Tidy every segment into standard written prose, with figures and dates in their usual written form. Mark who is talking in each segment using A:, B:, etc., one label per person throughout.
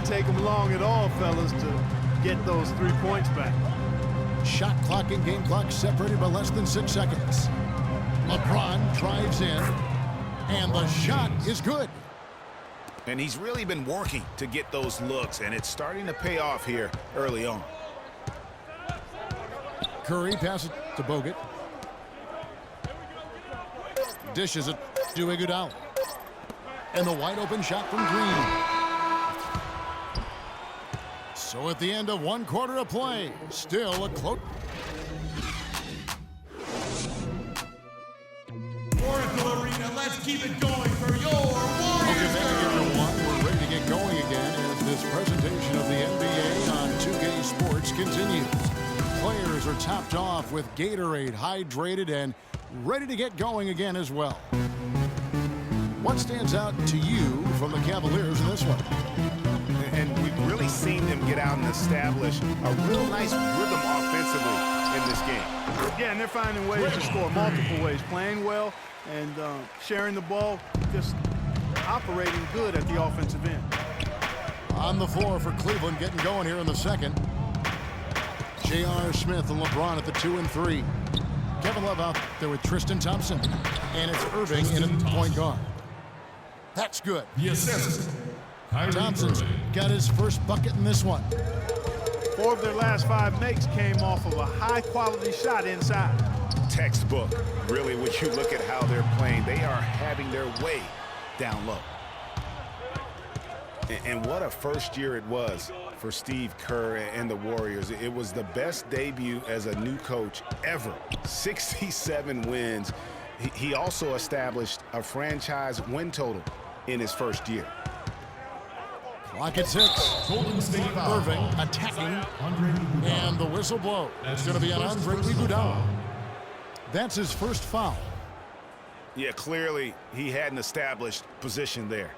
A: take them long at all, fellas, to get those 3 points back.
B: Shot clock and game clock separated by less than 6 seconds. LeBron drives in, and the shot is good.
C: And he's really been working to get those looks, and it's starting to pay off here early on.
B: Curry passes to Bogut. Dishes it to Iguodala. And the wide open shot from Green. So at the end of 1 quarter of play, still a close.
D: Oracle Arena, let's keep it going for your Warriors.
B: Welcome back, everyone. We're ready to get going again as this presentation of the NBA on 2K Sports continues. Players are topped off with Gatorade, hydrated, and ready to get going again as well. What stands out to you from the Cavaliers in this one?
C: And we've really seen them get out and establish a real nice rhythm offensively in this game.
A: Yeah, and they're finding ways to score multiple ways, playing well and sharing the ball, just operating good at the offensive end.
B: On the floor for Cleveland, getting going here in the second. J.R. Smith and LeBron at the 2 and 3. Kevin Love out there with Tristan Thompson. And it's Irving in at point guard. That's good.
D: The assist.
B: Thompson's got his first bucket in this one.
A: 4 of their last 5 makes came off of a high-quality shot inside.
C: Textbook. Really, when you look at how they're playing, they are having their way down low. And what a first year it was for Steve Kerr and the Warriors. It was the best debut as a new coach ever. 67 wins. He also established a franchise win total in his first year.
B: Clock at 6.
D: Golden State foul.
B: Irving attacking. And the whistle blow. It's going to be on Andre Iguodala. That's his first foul.
C: Yeah, clearly he had an established position there.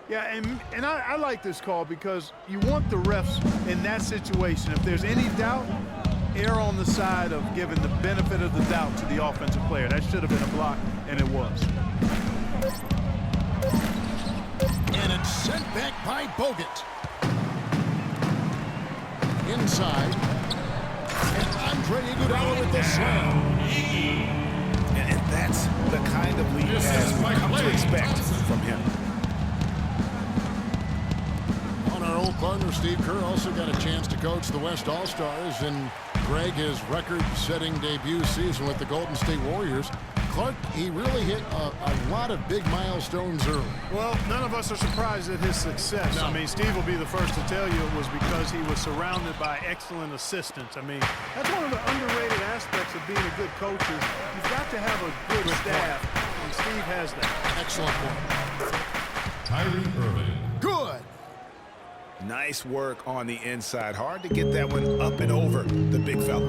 A: Yeah, and I like this call because you want the refs in that situation. If there's any doubt, err on the side of giving the benefit of the doubt to the offensive player. That should have been a block, and it was.
B: And it's sent back by Bogut. Inside. And Andre Iguodala with the slam.
C: And that's the kind of lead as we come to expect from him.
B: On our old partner, Steve Kerr also got a chance to coach the West All-Stars, and Greg, his record-setting debut season with the Golden State Warriors. Clark, he really hit a lot of big milestones early.
A: Well, none of us are surprised at his success.
B: No.
A: I mean, Steve will be the first to tell you it was because he was surrounded by excellent assistants. I mean, that's one of the underrated aspects of being a good coach is you've got to have a good staff, and Steve has that.
B: Excellent point.
D: Kyrie Irving.
B: Good.
C: Nice work on the inside. Hard to get that one up and over the big fella.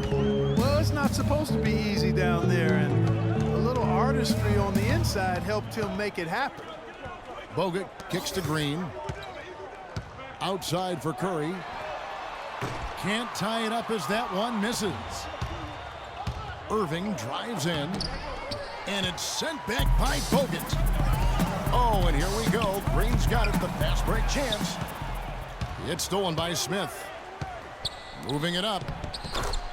A: Well, it's not supposed to be easy down there, and a little artistry on the inside helped him make it happen.
B: Bogut kicks to Green. Outside for Curry. Can't tie it up as that one misses. Irving drives in. And it's sent back by Bogut. Oh, and here we go. Green's got it. The fast break chance. It's stolen by Smith. Moving it up.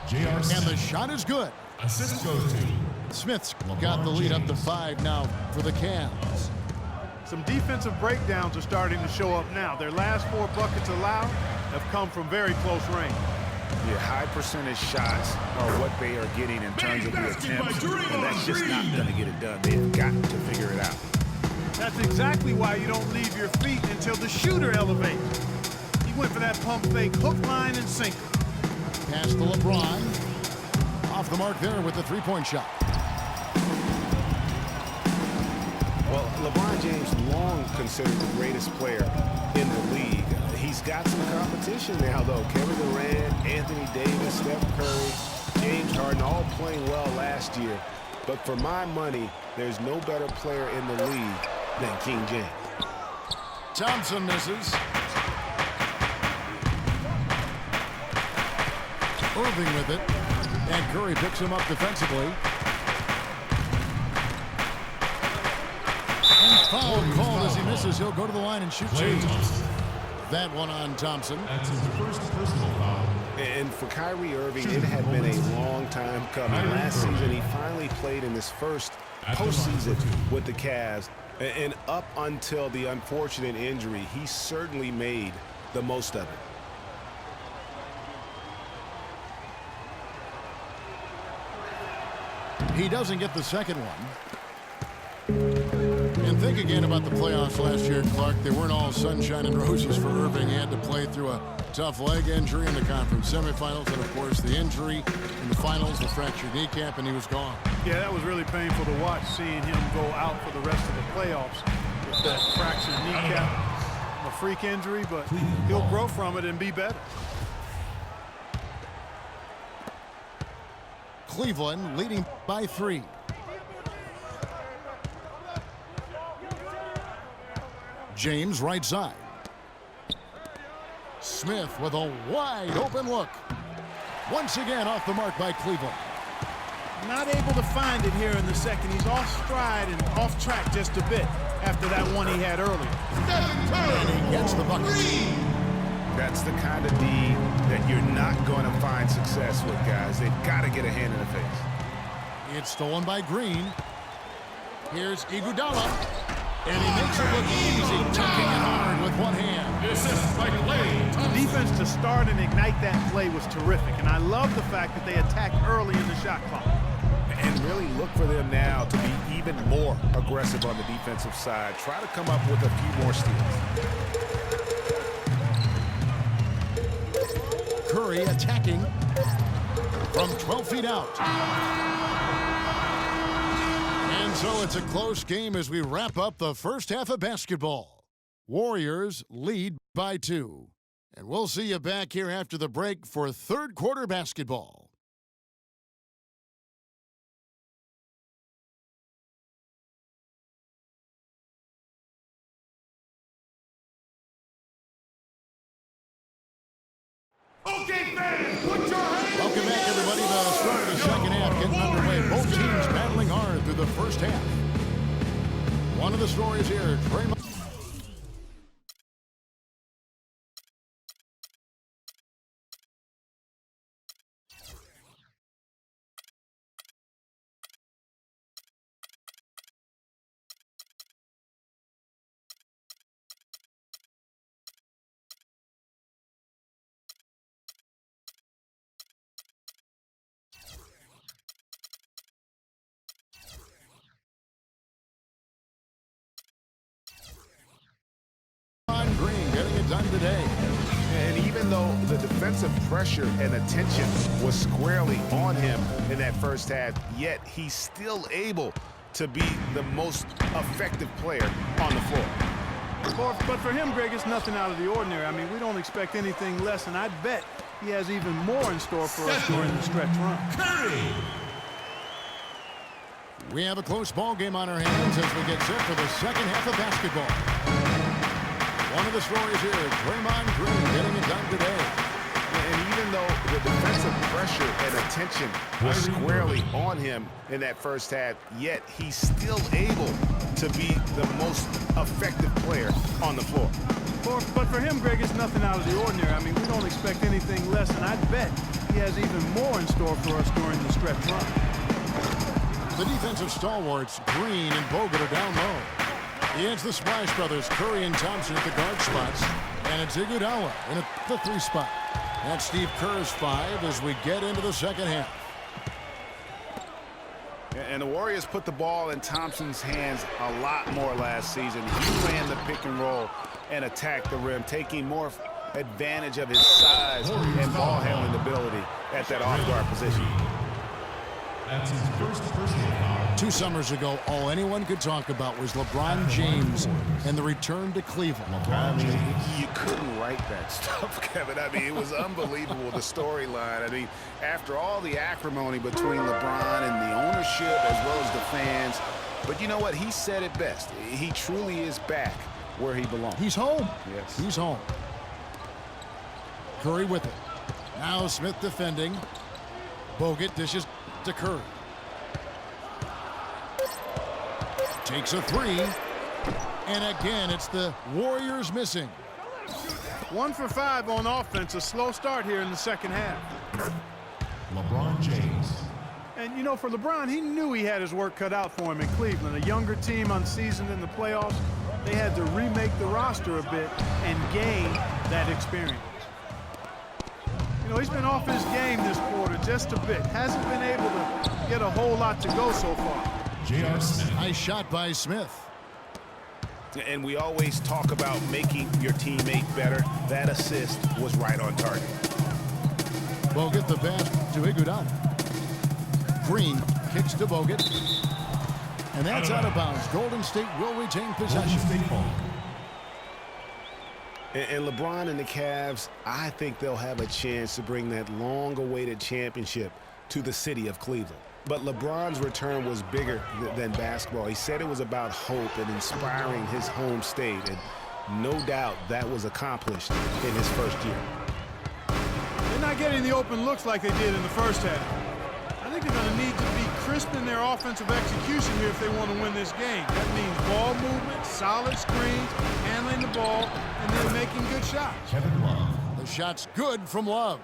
D: J.R.
B: And the
D: Smith.
B: shot is good.
D: Assist goes to
B: Smith's got the lead up to 5 now for the Cavs.
A: Some defensive breakdowns are starting to show up now. Their last 4 buckets allowed have come from very close range.
C: Yeah, high percentage shots are what they are getting in terms of the attempts, and that's just not going to get it done. They've got to figure it out.
A: That's exactly why you don't leave your feet until the shooter elevates. He went for that pump fake, hook, line, and sinker.
B: Pass to LeBron. Off the mark there with the three-point shot.
C: Well, LeBron James long considered the greatest player in the league. He's got some competition now, though. Kevin Durant, Anthony Davis, Steph Curry, James Harden, all playing well last year. But for my money, there's no better player in the league than King James.
B: Thompson misses. Irving with it. And Curry picks him up defensively. And foul called as he misses. He'll go to the line and shoot two. that one on Thompson.
E: That's his first personal foul.
C: And for Kyrie Irving, it had been a long time coming. Last season, he finally played in his first postseason with the Cavs. And up until the unfortunate injury, he certainly made the most of it.
B: He doesn't get the second one. And think again about the playoffs last year, Clark. They weren't all sunshine and roses for Irving. He had to play through a tough leg injury in the conference semifinals, and of course the injury in the finals, the fractured kneecap, and he was gone.
A: Yeah, that was really painful to watch, seeing him go out for the rest of the playoffs with that fractured kneecap, a freak injury, but he'll grow from it and be better.
B: Cleveland leading by 3. James right side. Smith with a wide open look. Once again off the mark by Cleveland.
A: Not able to find it here in the second. He's off stride and off track just a bit after that one he had earlier.
B: And he gets the bucket.
C: That's the kind of D that you're not going to find success with, guys. They've got to get a hand in the face.
B: It's stolen by Green. Here's Iguodala. And he makes it look easy, tucking it hard with one hand.
E: Assist by Klay
A: The
E: Thompson.
A: defense to start and ignite that play was terrific, and I love the fact that they attacked early in the shot clock.
C: And really look for them now to be even more aggressive on the defensive side. Try to come up with a few more steals.
B: Curry attacking from 12 feet out. And so it's a close game as we wrap up the first half of basketball. Warriors lead by 2. And we'll see you back here after the break for third quarter basketball.
D: Okay, fans, put your hands.
B: Welcome back, everybody. The start of the second half getting underway. Both teams battling hard through the first half. One of the stories here, Draymond. Green getting it done today.
C: And even though the defensive pressure and attention was squarely on him in that first half, yet he's still able to be the most effective player on the floor.
A: But for him, Greg, it's nothing out of the ordinary. I mean, we don't expect anything less, and I bet he has even more in store for us during the stretch run.
D: Curry.
B: We have a close ball game on our hands as we get set for the second half of basketball. One of the stories here, Draymond Green getting it done today.
C: And even though the defensive pressure and attention was squarely on him in that first half, yet he's still able to be the most effective player on the floor.
A: But for him, Greg, it's nothing out of the ordinary. I mean, we don't expect anything less, and I bet he has even more in store for us during the stretch run.
B: The defensive stalwarts, Green and Bogut, are down low. It's the Splash Brothers, Curry and Thompson at the guard spots. And it's Iguodala in at the 3 spot. That's Steve Kerr's 5 as we get into the second half.
C: And the Warriors put the ball in Thompson's hands a lot more last season. He ran the pick and roll and attacked the rim, taking more advantage of his size and ball handling ability at that off-guard position.
E: That's his first personal foul.
B: 2 summers ago, all anyone could talk about was LeBron James and the return to Cleveland.
C: I mean, you couldn't write that stuff, Kevin. I mean, it was unbelievable, the storyline. I mean, after all the acrimony between LeBron and the ownership as well as the fans. But you know what? He said it best. He truly is back where he belongs.
B: He's home.
C: Yes.
B: He's home. Curry with it. Now Smith defending. Bogut dishes to Curry. Takes a 3. And again, it's the Warriors missing.
A: 1 for 5 on offense. A slow start here in the second half.
E: LeBron James.
A: And, you know, for LeBron, he knew he had his work cut out for him in Cleveland. A younger team, unseasoned in the playoffs. They had to remake the roster a bit and gain that experience. You know, he's been off his game this quarter just a bit. Hasn't been able to get a whole lot to go so far.
E: J.R. Smith.
B: Nice shot by Smith.
C: And we always talk about making your teammate better. That assist was right on target.
B: Bogut the pass to Iguodala. Green kicks to Bogut. And that's out of bounds. Golden State will retain possession.
E: Golden State ball.
C: And LeBron and the Cavs, I think they'll have a chance to bring that long-awaited championship to the city of Cleveland. But LeBron's return was bigger than basketball. He said it was about hope and inspiring his home state. And no doubt that was accomplished in his first year.
A: They're not getting the open looks like they did in the first half. I think they're going to need to be crisp in their offensive execution here if they want to win this game. That means ball movement, solid screens, handling the ball, and then making good shots.
E: Kevin Love.
B: The shot's good from Love.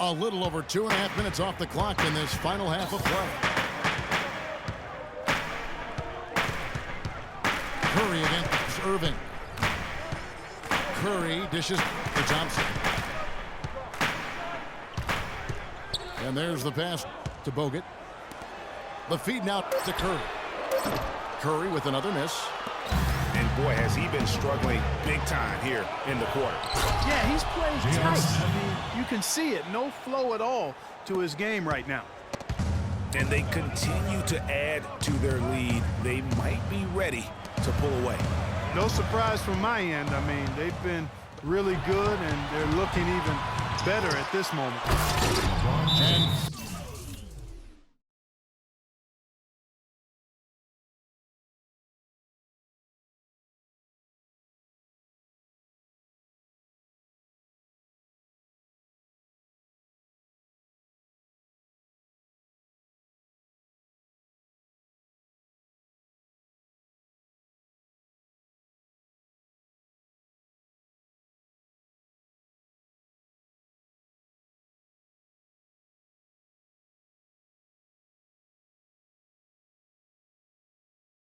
B: A little over 2.5 minutes off the clock in this final half of play. Curry against Irving. Curry dishes to Thompson. And there's the pass to Bogut. The feed now to Curry. Curry with another miss.
C: And boy, has he been struggling big time here in the quarter.
A: Yeah, he's playing
E: J.R.
A: tight.
E: Smith.
A: I mean, you can see it. No flow at all to his game right now.
C: And they continue to add to their lead. They might be ready to pull away.
A: No surprise from my end. I mean, they've been really good, and they're looking even better at this moment.
E: LeBron James.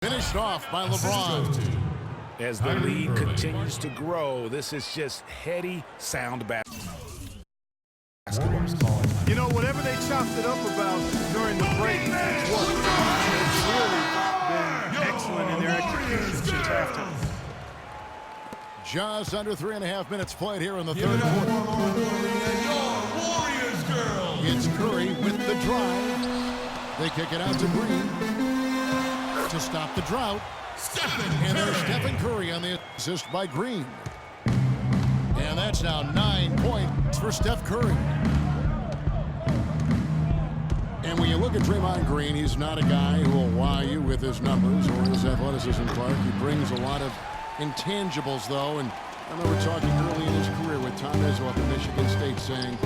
B: Finished off by LeBron.
C: As the lead continues to grow, this is just heady, sound basketball.
A: You know, whatever they chopped it up about during the break, it's worked. They've really been excellent in their execution since halftime.
B: Just under 3.5 minutes played here in the
D: Give
B: third
D: it up
B: quarter.
D: for your Warriors girls.
B: It's Curry with the drive. They kick it out to Green to stop the drought. And there's Stephen Curry on the assist by Green. And that's now 9 points for Steph Curry. And when you look at Draymond Green, he's not a guy who will wow you with his numbers or his athleticism, Clark. He brings a lot of intangibles, though. And I remember talking early in his career with Tom Izzo up at Michigan State saying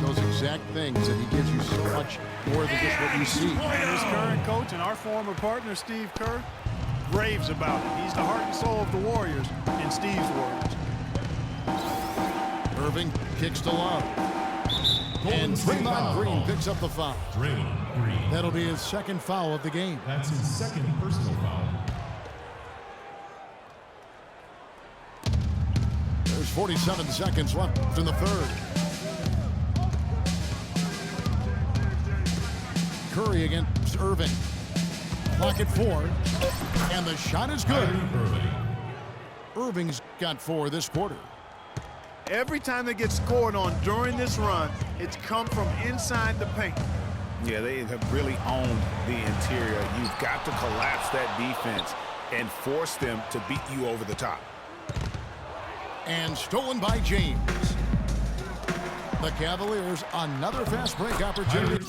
B: those exact things, that he gives you so much more than just what you see.
A: His current coach and our former partner, Steve Kerr, raves about it. He's the heart and soul of the Warriors in Steve's words.
B: Irving kicks to Love. And Draymond Green picks up the foul.
E: Draymond Green.
B: That'll be his second foul of the game.
E: That's his second personal foul.
B: There's 47 seconds left in the third. Curry against Irving. Clock at 4. And the shot is good.
E: Irving.
B: Irving's got 4 this quarter.
A: Every time they get scored on during this run, it's come from inside the paint.
C: Yeah, they have really owned the interior. You've got to collapse that defense and force them to beat you over the top.
B: And stolen by James. The Cavaliers, another fast break opportunity.